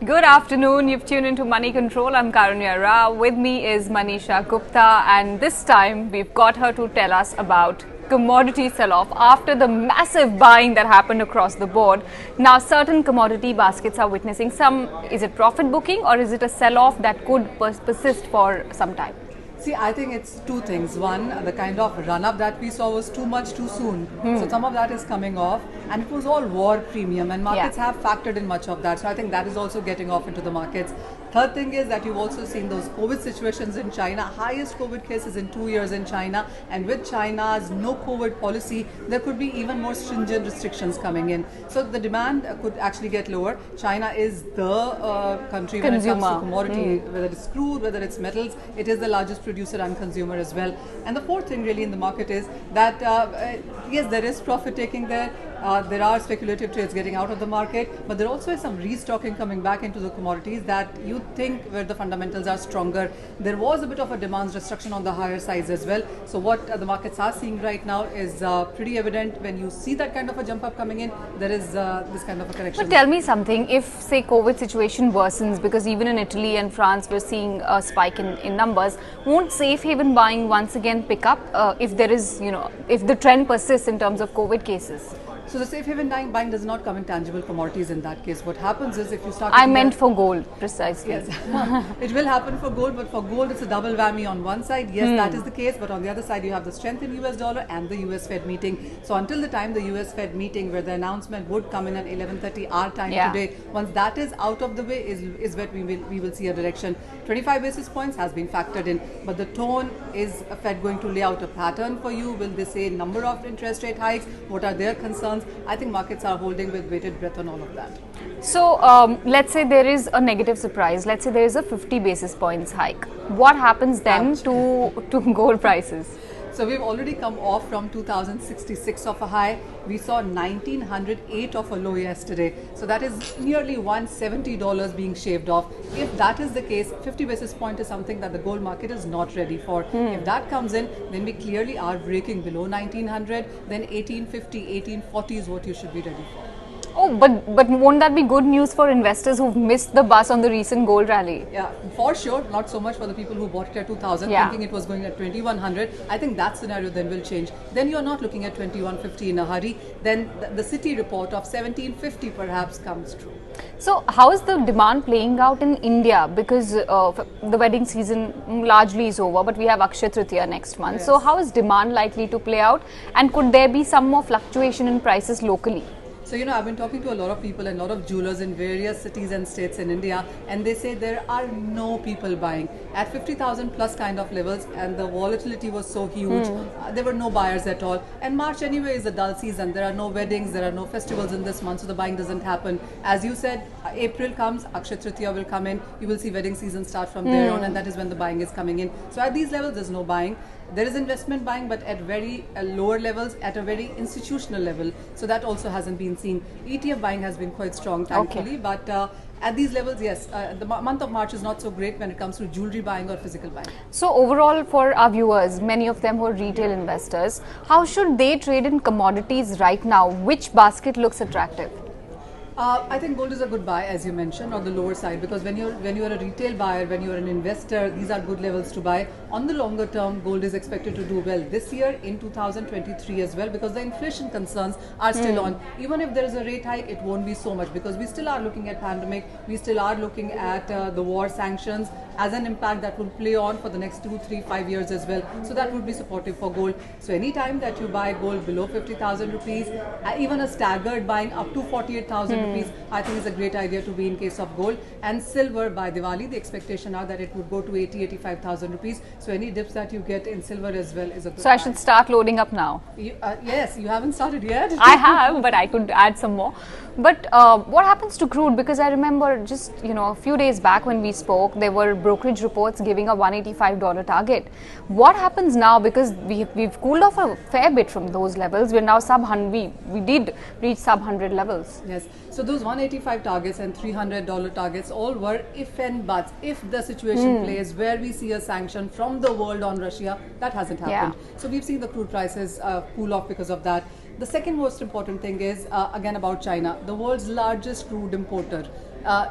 Good afternoon. You've tuned into Money Control. I'm Karunya. With me is Maisha Gupta, and this time we've got her to tell us about commodity sell-off after the massive buying that happened across the board. Now, certain commodity baskets are witnessing some. Is it profit booking or is it a sell-off that could persist for some time? See, I think it's two things. One, the kind of run-up that we saw was too much too soon. So some of that is coming off, and it was all war premium, and markets have factored in much of that. So I think that is also getting off into the markets. Third thing is that you've also seen those COVID situations in China, highest COVID cases in 2 years in China, and with China's no COVID policy, there could be even more stringent restrictions coming in. So the demand could actually get lower. China is the country when it comes to commodity, whether it's crude, whether it's metals, it is the largest producer and consumer as well. And the fourth thing really in the market is that yes, there is profit taking there. There are speculative trades getting out of the market, but there also is some restocking coming back into the commodities that you think where the fundamentals are stronger. There was a bit of a demand destruction on the higher sides as well. So what the markets are seeing right now is pretty evident. When you see that kind of a jump up coming in, there is this kind of a correction. But tell me something, if say COVID situation worsens, because even in Italy and France we're seeing a spike in numbers, won't safe haven buying once again pick up if there is, if the trend persists in terms of COVID cases? So the safe haven buying does not come in tangible commodities in that case. What happens is if you start... I meant for gold, precisely. Yes, it will happen for gold, but for gold it's a double whammy on one side. Yes, that is the case, but on the other side you have the strength in US dollar and the US Fed meeting. So until the time the US Fed meeting where the announcement would come in at 11:30 our time today, once that is out of the way is where we will see a direction. 25 basis points has been factored in, but the tone is Fed going to lay out a pattern for you? Will they say number of interest rate hikes? What are their concerns? I think markets are holding with bated breath on all of that. So let's say there is a negative surprise. Let's say there is a 50 basis points hike. What happens then to gold prices? So we've already come off from 2066 of a high. We saw 1908 of a low yesterday. So that is nearly $170 being shaved off. If that is the case, 50 basis point is something that the gold market is not ready for. If that comes in, then we clearly are breaking below 1900. Then 1850, 1840 is what you should be ready for. Oh, but won't that be good news for investors who've missed the bus on the recent gold rally? Yeah, for sure. Not so much for the people who bought it at 2000 thinking it was going at 2100. I think that scenario then will change. Then you're not looking at 2150 in a hurry. Then the city report of 1750 perhaps comes true. So how is the demand playing out in India? Because the wedding season largely is over, but we have Akshaya Tritiya next month. So how is demand likely to play out? And could there be some more fluctuation in prices locally? So, I've been talking to a lot of people and a lot of jewelers in various cities and states in India, and they say there are no people buying at 50,000 plus kind of levels, and the volatility was so huge. There were no buyers at all. And March anyway is a dull season. There are no weddings, there are no festivals in this month, so the buying doesn't happen. As you said, April comes, Akshaya Tritiya will come in, you will see wedding season start from there on, and that is when the buying is coming in. So at these levels, there's no buying. There is investment buying, but at very lower levels, at a very institutional level. So that also hasn't been seen. ETF buying has been quite strong, thankfully. But at these levels, yes, the month of March is not so great when it comes to jewelry buying or physical buying. So overall, for our viewers, many of them who are retail investors, how should they trade in commodities right now? Which basket looks attractive? I think gold is a good buy, as you mentioned, on the lower side, because when you're a retail buyer, when you're an investor, these are good levels to buy. On the longer term, gold is expected to do well this year in 2023 as well, because the inflation concerns are still on. Even if there is a rate hike, it won't be so much, because we still are looking at pandemic, we still are looking at the war sanctions as an impact that will play on for the next 2, 3, 5 years as well. So that would be supportive for gold. So any time that you buy gold below 50,000 rupees, even a staggered buying up to 48,000 rupees, I think is a great idea to be in case of gold. And silver by Diwali, the expectation are that it would go to 85,000 rupees. So any dips that you get in silver as well is a good So I should start loading up now? Yes, you haven't started yet. I have, but I could add some more. But what happens to crude? Because I remember just, a few days back when we spoke, there were brokerage reports giving a $185 target. What happens now? Because we've cooled off a fair bit from those levels. We're now sub-100. We did reach sub-100 levels. Yes. So those 185 targets and $300 targets all were if and buts. If the situation plays where we see a sanction from the world on Russia, that hasn't happened. So we've seen the crude prices cool off because of that. The second most important thing is, again, about China, the world's largest crude importer.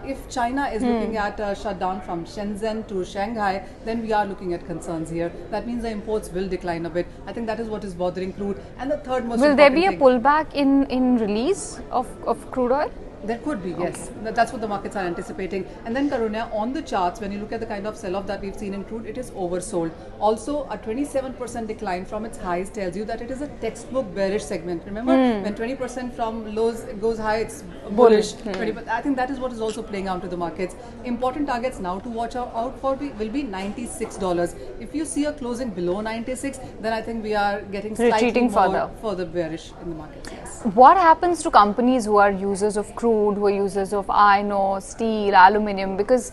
If China is looking at a shutdown from Shenzhen to Shanghai, then we are looking at concerns here. That means the imports will decline a bit. I think that is what is bothering crude. And the third most Will there important be a pullback in release of crude oil? There could be, yes. That's what the markets are anticipating. And then Karunya, on the charts, when you look at the kind of sell-off that we've seen in crude, it is oversold. Also, a 27% decline from its highs tells you that it is a textbook bearish segment. Remember, when 20% from lows goes high, it's bullish. 20%, I think that is what is also playing out to the markets. Important targets now to watch out for will be $96. If you see a closing below 96, then I think we are getting slightly further bearish in the markets. Yes. What happens to companies who are users of crude, who are users of iron ore, steel, aluminium? Because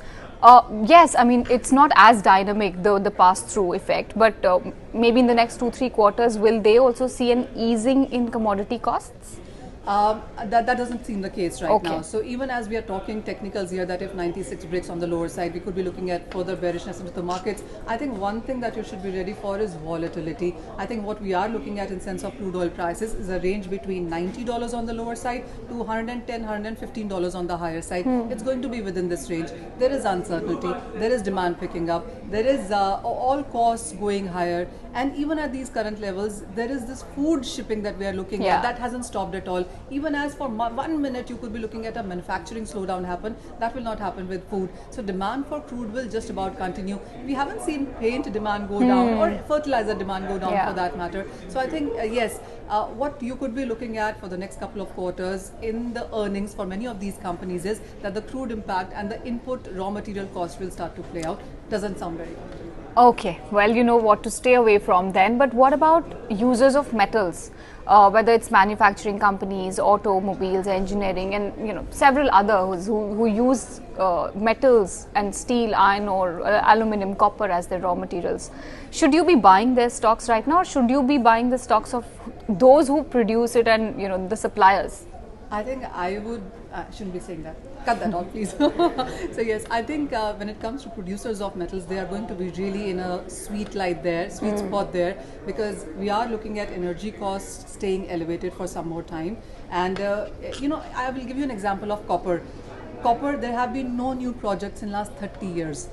yes, I mean, it's not as dynamic, the pass-through effect, but maybe in the next 2-3 quarters, will they also see an easing in commodity costs? That doesn't seem the case right now. So even as we are talking technicals here, that if 96 breaks on the lower side, we could be looking at further bearishness into the markets. I think one thing that you should be ready for is volatility. I think what we are looking at in sense of crude oil prices is a range between $90 on the lower side to $110, $115 on the higher side. It's going to be within this range. There is uncertainty, there is demand picking up, there is all costs going higher, and even at these current levels, there is this food shipping that we are looking at that hasn't stopped at all. Even as for 1 minute you could be looking at a manufacturing slowdown happen, that will not happen with food. So demand for crude will just about continue. We haven't seen paint demand go down or fertilizer demand go down for that matter. So I think yes, what you could be looking at for the next couple of quarters in the earnings for many of these companies is that the crude impact and the input raw material cost will start to play out. Doesn't sound very good. Okay, well, you know what to stay away from then. But what about users of metals? Whether it's manufacturing companies, automobiles, engineering, and several others who use metals and steel, iron ore, aluminum, copper as their raw materials. Should you be buying their stocks right now, or should you be buying the stocks of those who produce it and the suppliers? I think I would, shouldn't be saying that. Cut that out, please. So yes, I think when it comes to producers of metals, they are going to be really in a sweet spot there, because we are looking at energy costs staying elevated for some more time. And I will give you an example of copper. There have been no new projects in last 30 years.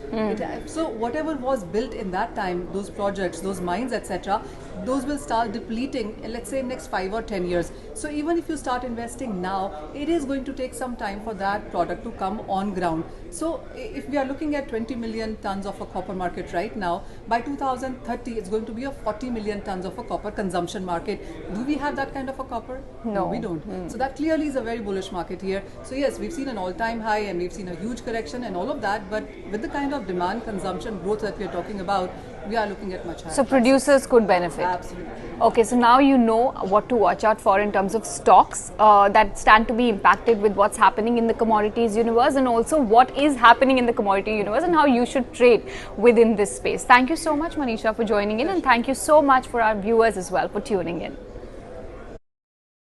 So whatever was built in that time, those projects, those mines, etc., those will start depleting in, let's say, next 5 or 10 years. So even if you start investing now, it is going to take some time for that product to come on ground. So if we are looking at 20 million tons of a copper market right now, by 2030 it's going to be a 40 million tons of a copper consumption market. Do we have that kind of a copper? No, we don't. So that clearly is a very bullish market here. So yes, we've seen an all-time high and we've seen a huge correction and all of that, but with the kind of demand consumption growth that we are talking about, we are looking at much higher. So producers could benefit. Absolutely. Okay, so now you know what to watch out for in terms of stocks that stand to be impacted with what's happening in the commodities universe, and also what is happening in the commodity universe and how you should trade within this space. Thank you so much, Maisha, for joining in, and thank you so much for our viewers as well for tuning in.